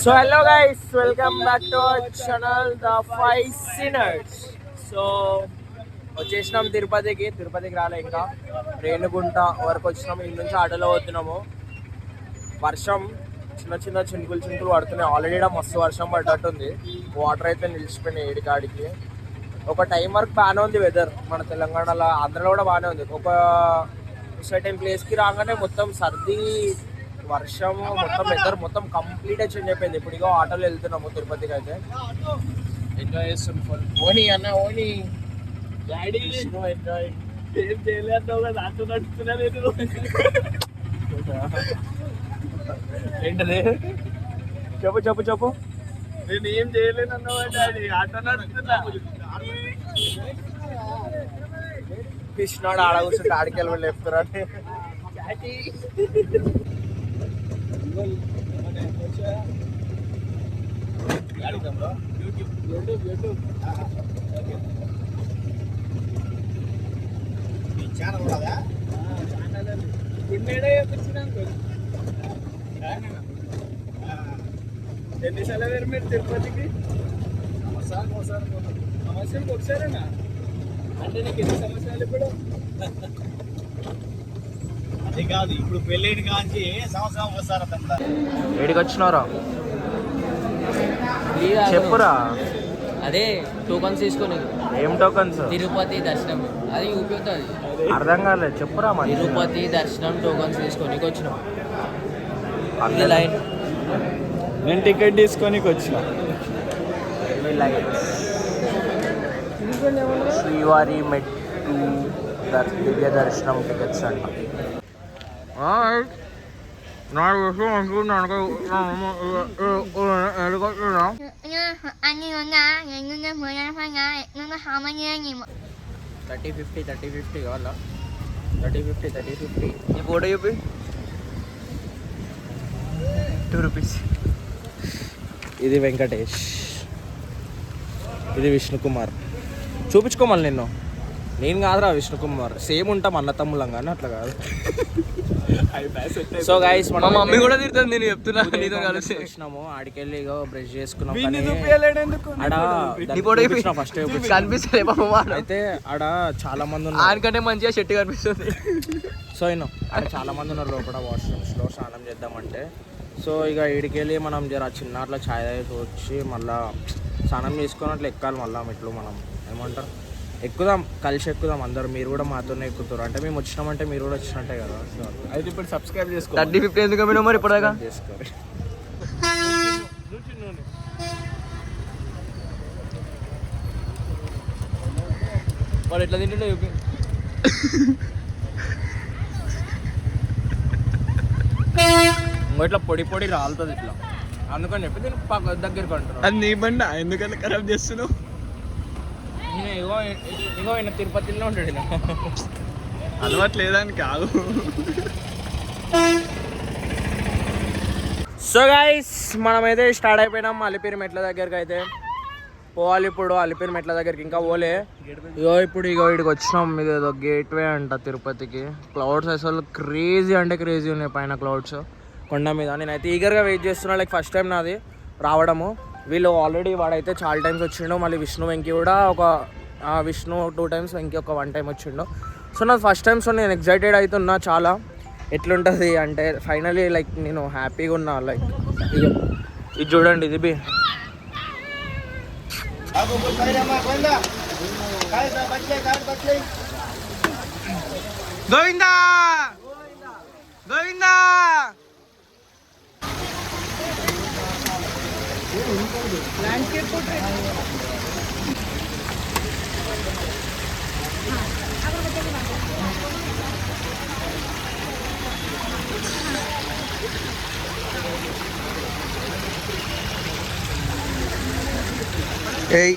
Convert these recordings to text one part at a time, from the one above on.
So hello guys, welcome back to our channel The Five Sinners. So వచ్చేసినాం తిరుపతికి రాలే ఇంకా రేణుగుంట వరకు వచ్చినాము. ఇంటి నుంచి ఆటోలో పోతున్నాము. వర్షం చిన్న చినుకులు పడుతున్నాయి. ఆల్రెడీ మస్తు వర్షం పడ్డట్టుంది. వాటర్ అయితే నిలిచిపోయినాయి ఏడికాడికి. ఒక టైం వరకు బాగానే ఉంది వెదర్. మన తెలంగాణలో ఆంధ్రలో కూడా బాగానే ఉంది. ఒక సర్టెన్ ప్లేస్కి రాగానే మొత్తం సర్ది వర్షము మొత్తం వెదర్ మొత్తం కంప్లీట్గా చేంజ్ అయిపోయింది. ఇప్పుడు ఇగో ఆటోలో వెళ్తున్నాము తిరుపతికి. అయితే ఎంజాయ్ చేస్తున్నాం. ఓనీ అన్న ఓనీ డాడీ ఎంజాయ్ ఏం చేయలేదు దాంతో నడుస్తున్నా లేదు. ఏంటది చెప్పు నేను ఏం చేయలేను అన్నవా డాడీ, ఆటో నడుస్తున్నా. కృష్ణాడు ఆడ కూర్చుంటే ఆడికి వెళ్ళి లేపుతారా ఎన్నిసార్లు వేరు మీరు తిరుపతికి? సంవత్సరానికి ఒకసారేనా? అంటే నీకు ఎన్ని సంవత్సరాలు ఇప్పుడు? అది కాదు, ఇప్పుడు పెళ్ళిని కాంచి సంవత్సరం ఒకసారి. ఏడికి వచ్చినారా చెప్పురా. అదే టోకన్స్ తీసుకొని. ఏం టోకన్స్? తిరుపతి దర్శనం అది చూపిస్తుంది. అర్థం కాలేదు, చెప్పురా. తిరుపతి దర్శనం టోకన్స్ తీసుకొని వచ్చినాం. లైన్ నేను టికెట్ తీసుకొని వచ్చిన. శ్రీవారి మెట్టు దివ్య దర్శనం టికెట్స్ అంట. థర్టీ కావాలా? 30-50 ఈ ఫోటో చూపి. 2 రూపీస్. ఇది వెంకటేష్, ఇది విష్ణుకుమార్. చూపించుకోమని నేను కాదురా విష్ణుకుమార్. సేమ్ ఉంటాం అన్న తమ్ముళ్ళం కానీ అట్లా కాదు. సో గైస్ మన మమ్మీ కూడా తిడుతుంది నేను చెప్తున్నా. వచ్చినాము ఆడికెళ్ళి ఇగో బ్రష్ చేసుకున్నాం. ఫస్ట్ కనిపిస్తుంది అయితే ఆడ చాలా మంది ఉన్నారు. ఆడికంటే మంచిగా చెట్టు కనిపిస్తుంది. సో ఆడ చాలా మంది ఉన్నారు లోపల వాష్రూమ్స్లో స్నానం చేద్దామంటే. సో ఇక ఈడికెళ్ళి మనం జర చిన్న అట్లా ఛాయ్ తాగి వచ్చి మళ్ళీ స్నానం చేసుకుని అట్లా ఎక్కాలి. మళ్ళీ మెట్లు మనం ఏమంటారు ఎక్కుదాం, కలిసి ఎక్కుదాం అందరు. మీరు కూడా మాతోనే ఎక్కుతారు. అంటే మేము వచ్చినామంటే మీరు కూడా వచ్చినట్టే కదా. సో అయితే ఇప్పుడు సబ్స్క్రైబ్ చేసుకో. 30-50 ఎందుకు మీరు మరి ఇప్పుడు చేసుకోరు. వాడు ఎట్లా తింటుండే చూపి. ఇట్లా పొడి రాలుతుంది ఇట్లా. అందుకని చెప్పి నేను దగ్గరికి అంటున్నాను. అది నీ బండి ఎందుకన్నా ఖరాబ్ చేస్తున్నావు? ఇగో ఆయన తిరుపతిలో ఉంటాడు. అలవాటు లేదని కాదు. సో గైస్ మనమైతే స్టార్ట్ అయిపోయినాం అలిపిరి మెట్ల దగ్గరికి. అయితే పోవాలి ఇప్పుడు అలిపిరి మెట్ల దగ్గరికి. ఇంకా పోలే. ఇప్పుడు ఇక్కడికి వచ్చినాం. ఇది ఏదో గేట్వే అంట తిరుపతికి. క్లౌడ్స్ అసలు క్రేజీ అంటే క్రేజీ ఉన్నాయి పైన క్లౌడ్స్ కొండ మీద. నేనైతే ఈగర్గా వెయిట్ చేస్తున్నా. లైక్ ఫస్ట్ టైం నాది రావడము. వీళ్ళు ఆల్రెడీ వాడైతే చాలా టైమ్స్ వచ్చిండు. మళ్ళీ విష్ణు వెంకీ కూడా విష్ణు 2 times, వెంకీ ఒక 1 time వచ్చిండు. సో నాది ఫస్ట్ టైం. సో నేను ఎక్సైటెడ్ అవుతున్నా చాలా. ఎట్లుంటుంది అంటే ఫైనలీ లైక్ నేను హ్యాపీగా ఉన్నా. లైక్ ఇది చూడండి, ఇది బి గోవిందా గోవిందా. ఏయ్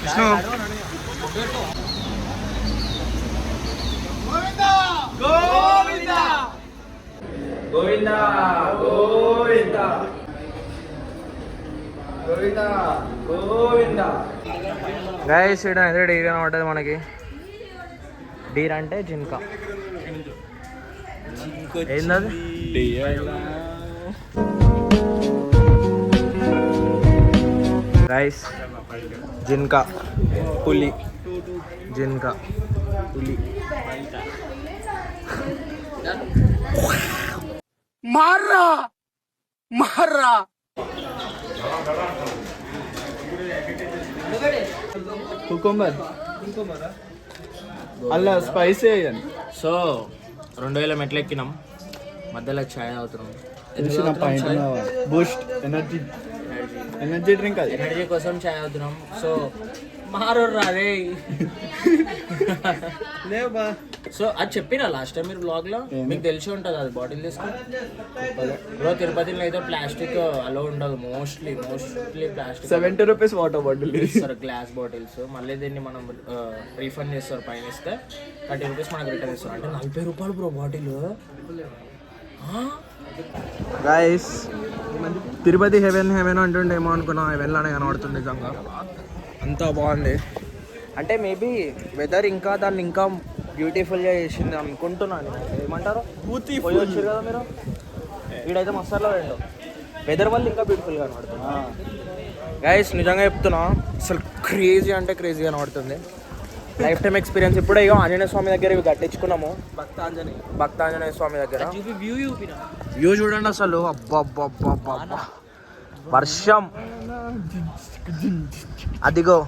విష్ణు గోవిందా గోవిందా గోవిందా గోవిందా గోవిందా గోవిందా. గైస్ ఇక్కడ అయితే డీర్ కనబడ్డది మనకి. డీర్ అంటే జింక. ఏందది? రైస్ జిన్కా పులి జిన్కా పులి మార్రా మార్రా కుకుంబర్ అలా స్పైసీ అయ్యాను. సో 2000 మెట్లు ఎక్కినాం, మధ్యలో చాయ్ తాగుతున్నాం. బూస్ట్ ఎనర్జీ డ్రింక్ అది. ఎనర్జీ కోసం చాయ్ తాగుతున్నాం. సో మారు రాదే. లేవా సో అది చెప్పినా లాస్ట్ టైం మీరు బ్లాగ్ లో, మీకు తెలిసి ఉంటుంది అది బాటిల్ తీసుకుని. బ్రో తిరుపతిలో అయితే ప్లాస్టిక్ అలో ఉండదు, mostly plastic. 70 rupees water bottle ఇస్తారు గ్లాస్ బాటిల్స్. మళ్ళీ దీన్ని మనం రీఫండ్ చేస్తారు, పైన ఇస్తే 30 రూపీస్ మనకు రిటర్న్ ఇస్తారు. అంటే 40 రూపాయలు bro bottle. Guys Tirupati heaven అంటుండే ఏమో అనుకున్నా, హెవెన్ లానే కనబడుతుంది నిజంగా. అంతా బాగుంది. అంటే మేబీ వెదర్ ఇంకా దాన్ని ఇంకా బ్యూటిఫుల్గా చేసింది అనుకుంటున్నాను. ఏమంటారు, పోయొచ్చు కదా మీరు. వీడైతే మసాలా రెండు వెదర్ వల్ల ఇంకా బ్యూటిఫుల్గా కనబడుతుంది. గైస్ నిజంగా చెప్తున్నా, అసలు క్రేజీ అంటే క్రేజీ కనబడుతుంది. Life time experience. ఇప్పుడే ఇక ఆంజనేయ స్వామి దగ్గర ఇవి కట్టించుకున్నాము, భక్తాంజనేయ స్వామి దగ్గర. వ్యూ చూడండి అసలు, అబ్బా వర్షం. అదిగో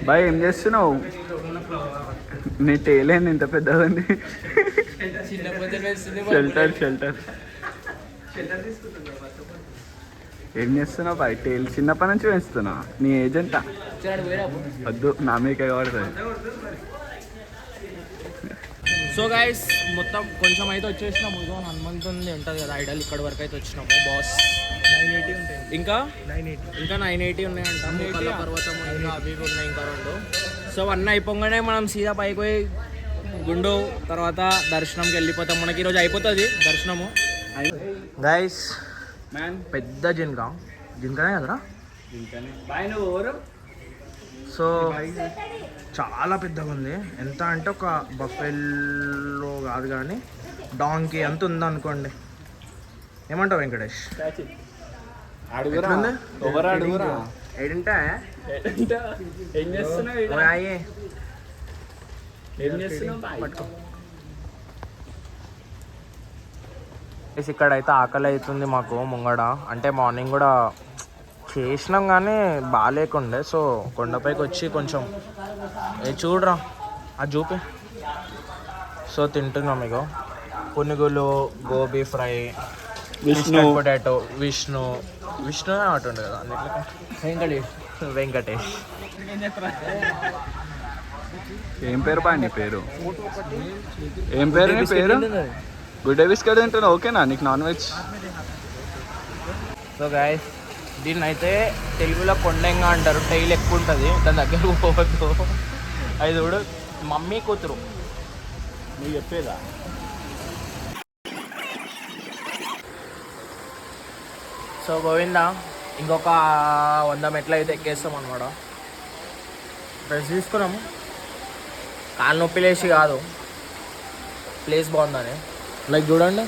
బాయ్ ఏం చేస్తున్నావు? నీ టేలేంది ఇంత పెద్దగా ఉంది. షెల్టర్ ఏం చేస్తున్నావు బాయ్? టేల్ చిన్నప్పటి నుంచి పెంచుతున్నా. నీ ఏజ్ ఎంత? వద్దు, నా మీకే పడుతుంది. సో గైస్ మొత్తం కొంచెం అయితే వచ్చేసినాము. ఇదో హనుమంతుంది ఉంటుంది కదా ఐడల్, ఇక్కడ వరకు అయితే వచ్చినాము. బాస్ 980 ఉంటాయి, ఇంకా 980 ఉన్నాయంట. కళ్ళ పర్వతం ఇంకా అవి ఉన్నాయి, ఇంకా రెండు. సో అన్నీ అయిపోగానే మనం సీదా పైకి పోయి గుండు తర్వాత దర్శనంకి వెళ్ళిపోతాం. మనకి ఈరోజు అయిపోతుంది దర్శనము. గైస్ పెద్ద జింకనే కదరా. సో చాలా పెద్దగా ఉంది. ఎంత అంటే ఒక బఫెల్లో కాదు కానీ డాంకీ అంత ఉందనుకోండి. ఏమంటావు వెంకటేష్? ఏడింటే ఇక్కడైతే ఆకలి అవుతుంది మాకు ముంగడ. అంటే మార్నింగ్ కూడా చేసినాం కానీ బాగాలేకుండే. సో కొండపైకి వచ్చి కొంచెం చూడరా అది చూపి. సో తింటున్నాం ఇగో పునుగులు, గోబీ ఫ్రై, పొటాటో, విష్ణు అటుండే కదా అన్నిట్లో. వెంకటేష్ ఏం పేరు బా నీ పేరు? ఏం పేరు నీ పేరు? గుడ్ డే బిస్కెట్ తింటున్నా. ఓకేనా నీకు నాన్ వెజ్? సో గాయస్ దీన్ని అయితే తెలుగులో కొండంగా అంటారు. టైల్ ఎక్కువ ఉంటుంది, దాని దగ్గర పోవద్దు. అది కూడా మమ్మీ కూతురు నువ్వు చెప్పేదా. సో గోవిందా ఇంకొక 100 మెట్లు అయితే ఎక్కేస్తాం అనమాట. డ్రెస్ తీసుకున్నాము, కాలు నొప్పి లేచి కాదు, ప్లేస్ బాగుందని. లైక్ చూడండి,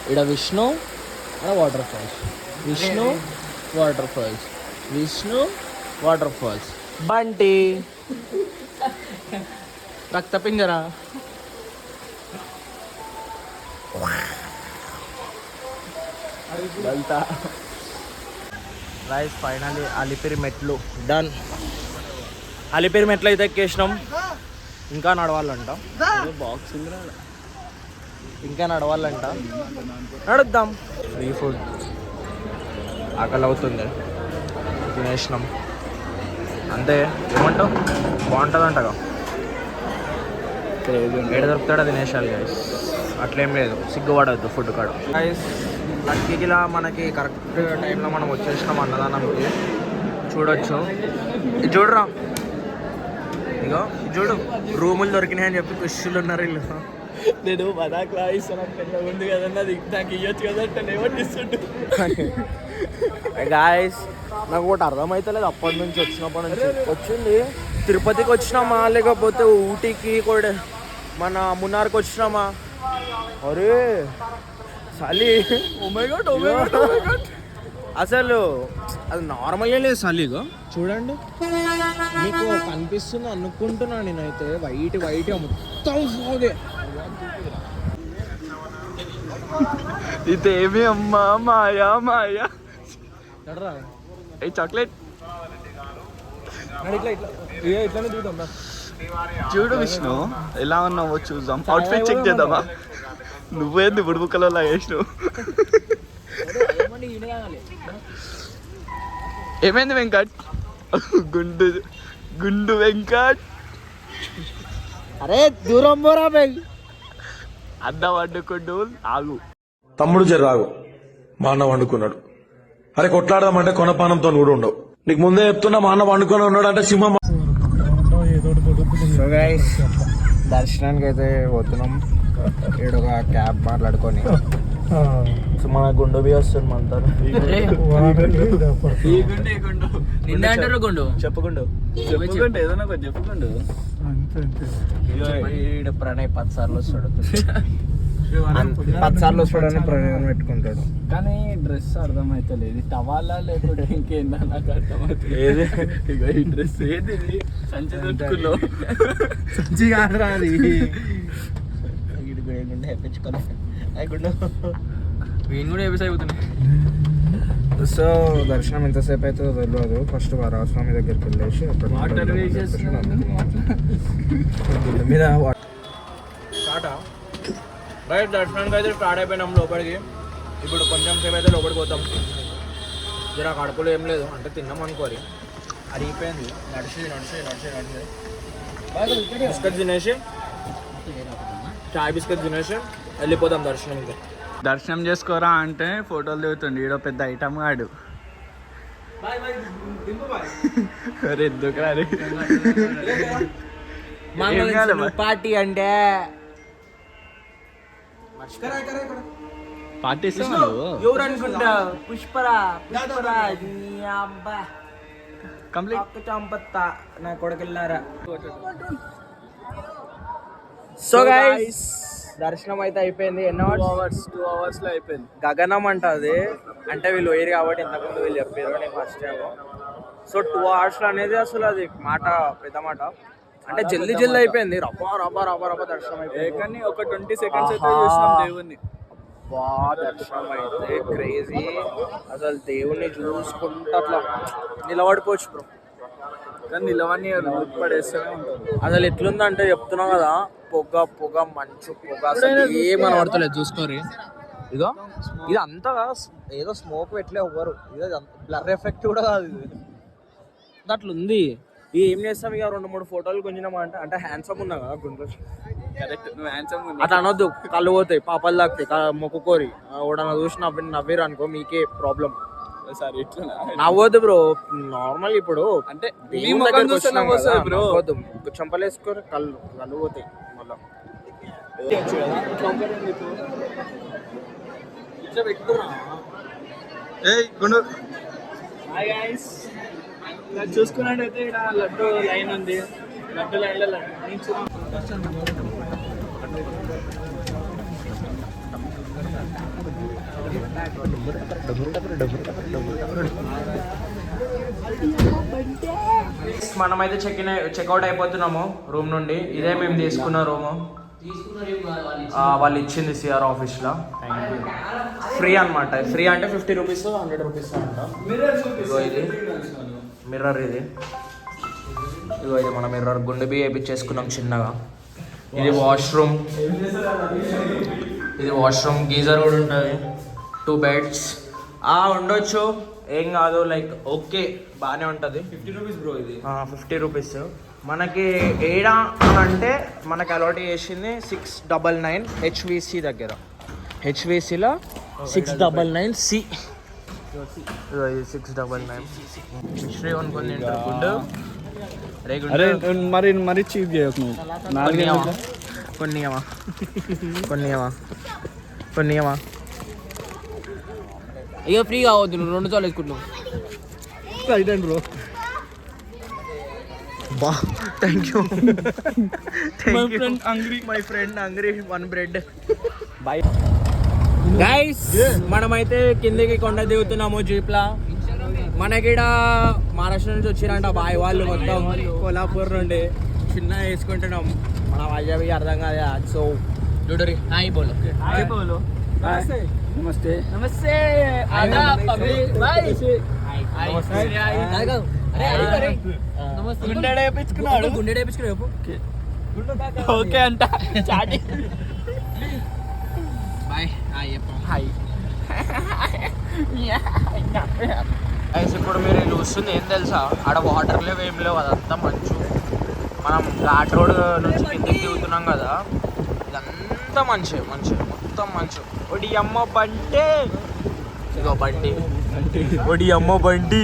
ఇక్కడ Vishnu water falls, Vishnu water falls, బంటి రక్తపింజరా. రైస్ ఫైనల్లీ అలిపిరి మెట్లు డన్. అలిపిరి మెట్లు అయితే ఎక్కేసినాం. ఇంకా నడవాలంట, బాక్స్ ఇంకా నడవాలంట. నడుద్దాం. ఫ్రీ ఫుడ్ ఆకలి అవుతుంది, తినేసినాం అంతే. ఏమంటావు? బాగుంటుందంటగా. ఏడ దొరుకుతాడో తినేసాలి గైస్, అట్లేం లేదు, సిగ్గుపడద్దు ఫుడ్ కాడ. గైస్ లక్కీకిలా మనకి కరెక్ట్ టైంలో మనం వచ్చేసినాం అన్నదానంకి. చూడొచ్చు, ఇది చూడరా, ఇగో చూడు రూములు దొరికినాయి అని చెప్పి ఖుషులు ఉన్నారు వీళ్ళు. నేను మదాక్లా ఇస్తాను ఉంది కదన్నా, నాకు ఇవ్వచ్చు కదంటే ఏమనిస్తుంటు. గాయస్ నాకు ఒకటి అర్థమవుతలేదు, అప్పటి నుంచి వచ్చినప్పటి నుంచి వచ్చింది. తిరుపతికి వచ్చినామా లేకపోతే ఊటీకి కూడా మన మున్నార్కి వచ్చినామా? అరే చలి అసలు అది నార్మల్గా లేదు చలి. ఇగో చూడండి, మీకు కనిపిస్తుంది అనుకుంటున్నా నేనైతే. వైట్ మొత్తం ఫోగే. ఇదేమి అమ్మా మాయా మాయా ఏ చాక్లెట్ ఇట్లానే దిగుతాం. చూడు విష్ణు ఎలా ఉన్నావో చూద్దాం. అవుట్ఫిట్ చెక్ చేద్దామా? నువ్వేంది బుడుబుక్కలో వేసినావు? ఏమైంది వెంకట్? గుండు వెంకట్. అరే దూరం పోరా బెల్. అద్దం అడ్డుకుంటూ ఆగు. తమ్ముడు జర్రాగు మా అన్న వండుకున్నాడు. అరే కొట్లాడదామంటే కొనపానంతో కూడా ఉండవు. నీకు ముందే చెప్తున్నా, మా అన్న వండుకొని ఉన్నాడు అంటే సింహం. సో గైస్, దర్శనానికి అయితే పోతున్నాం. ఏడొక క్యాబ్ మాట్లాడుకొని. సో మన గుండు బి వస్తుంది మనతో. నిన్న అంటారు గుండు చెప్పుకుండు ఏదైనా చెప్పుకుండు. ప్రణయ్ 10 సార్లు వస్తాడు. 10 సార్లు వస్తాడని ప్రణయం పెట్టుకుంటాడు. కానీ డ్రెస్ అర్థమైతే లేదు. టవాలా లేకపోతే ఇంకేందా నాకు అర్థమైతే. ఈ డ్రెస్ ఏది? సంచి దొట్టుకున్నావు. సంచి కాదురా అది. వీణ్ కూడా ఏపీస్ అయిపోతున్నాయి. సో దర్శనం ఎంతసేపు అవుతుందో తెలియదు. ఫస్ట్ వరాహస్వామి దగ్గరికి వెళ్ళేసి వాటర్ మీద రైట్. దర్శనానికి అయితే స్టార్ట్ అయిపోయినాం లోపలికి. ఇప్పుడు కొంచెం సేపు అయితే లోపలికి పోతాం. జర కడుపులో ఏం లేదు అంటే తిన్నాం అనుకోరి. అరిగిపోయింది. నడిచి బిస్కెట్ తినేసి, చాయ్ బిస్కెట్ తినేసి వెళ్ళిపోతాం దర్శనంకి. దర్శనం చేసుకోరా అంటే ఫోటోలు దిగుతుండే. ఈడో పెద్ద ఐటమ్ ఆడు. అరే ఎందుకు రాదు పార్టీ అంటే పార్టీ ఎవరు అనుకుంటా? పుష్పరా కంప్లీట్ చంపత్తా నా కొడుకెళ్ళారా. సో గైస్, దర్శనం అయితే అయిపోయింది. ఎన్నో 2 hours లో అయిపోయింది. గగనం అంటది అంటే వీళ్ళు వేరు కాబట్టి ఇంతకుముందు వీళ్ళు చెప్పారు, నేను ఫస్ట్ టైం. సో 2 hours అనేది అసలు అది మాట పెద్ద మాట. అంటే జల్దీ అయిపోయింది. రబ్బా దర్శనం అయిపోయింది. కానీ ఒక 20 seconds అయితే చూసినాం దేవుణ్ణి. దర్శనం అయితే క్రేజీ. అసలు దేవుణ్ణి చూసుకుంటూ అట్లా నిలబడిపోవచ్చు బ్రో. కానీ నిలవని పడేస్తూనే ఉంటుంది. అసలు ఎట్లుందంటే చెప్తున్నాం కదా, పొగ మంచు పొగ అసలు ఏమని పడతలేదు. చూసుకోరు ఇదో ఇది అంతా ఏదో స్మోక్ పెట్టలే ఎవ్వరు. ఇదో బ్లర్ ఎఫెక్ట్ కూడా కాదు. ఇది అట్లుంది. ఇది ఏం చేస్తాం ఇక 2-3 ఫోటోలు కొంచెం అంటే హ్యాండ్సమ్ ఉన్నా కదా గుండ్రు. కరెక్ట్, నువ్వు హ్యాండ్సమ్ అట్లా అనొద్దు. కళ్ళు పోతాయి, పాపాలు తాకుతాయి. మొక్కుకోరి ఎవడన్నా చూసి నవ్విరు అనుకో మీకే ప్రాబ్లం. సార్ ఇట్లా నవ్వద్దు బ్రో. నార్మల్ ఇప్పుడు అంటే బ్రో చంపలేసుకోరు. కళ్ళు పోతాయి మళ్ళా. చూసుకున్నట్టయితే ఇక్కడ లడ్డు లైన్ ఉంది. లడ్డు లైన్లో మనమైతే చెక్అవుట్ అయిపోతున్నాము రూమ్ నుండి. ఇదే మేము తీసుకున్న రూము. వాళ్ళు ఇచ్చింది సిఆర్ ఆఫీస్లో. ఫ్రీ అనమాట. ఫ్రీ అంటే 50 రూపీస్ 100 రూపీస్ అంట. ఇది మిర్రర్. ఇది మన మిర్రర్. గుండె బియ్య వేయించేసుకున్నాం చిన్నగా. ఇది వాష్రూమ్. గీజర్ కూడా ఉంటుంది. 2 beds ఉండొచ్చు, ఏం కాదు. లైక్ ఓకే, బాగానే ఉంటుంది. 50 రూపీస్ బ్రో. ఇది 50 రూపీస్. మనకి ఏడా అని అంటే మనకి అలాట్ చేసింది 699 HVC దగ్గర. HVCలో 699C. ఇది 699. శ్రీ అనుకుని గుండు. అరే మరి చీప్ చేయకు. కొన్నియమా అయ్యో ఫ్రీ కావద్దు. నువ్వు 2 సార్లు వేసుకుంటున్నావు. Right bro. బా thank you. My friend hungry. 1 bread. Bye. Guys మనమైతే కిందికి కొండ దిగుతున్నాము జీప్లా. మనకిడ మహారాష్ట్ర నుంచి వచ్చిరంట బాయ్ వాళ్ళు మొత్తం కోల్హాపూర్ నుండి చిన్న వేసుకుంటున్నాం. మన వైజాగ్ అర్థం కాదు. సో చూడరి హాయ్ బోలో బోలో నమస్తే నమస్తే ఆదాబ్ అభి బాయ్ గుండె వేపించుకున్నాడు. గుండె వేపించుకున్నాడు. ఓకే అంట చాటి బాయ్ హాయ్ హాయ్. ఇప్పుడు మీరు చూస్తుంది ఏం తెలుసా, ఆడ వాటర్ లేవు ఏం లేవు, అదంతా మంచు. మనం ఘాట్ రోడ్ నుంచి కిందికి దిగుతున్నాం కదా, ఇదంతా మంచి మంచి మొత్తం మంచు. ఒడి అమ్మ బండి, ఇగో బండి, ఒడి అమ్మ బండి.